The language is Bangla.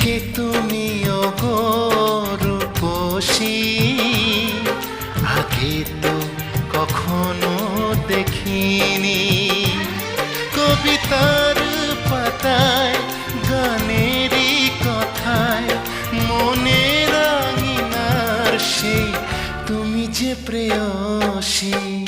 কে তুমি ওগো রূপসী, আগে তো কখনো দেখিনি। কবিতার পাতায় গানেরই কথায় মনের আঙিনার সেই তুমি যে প্রেয়সী।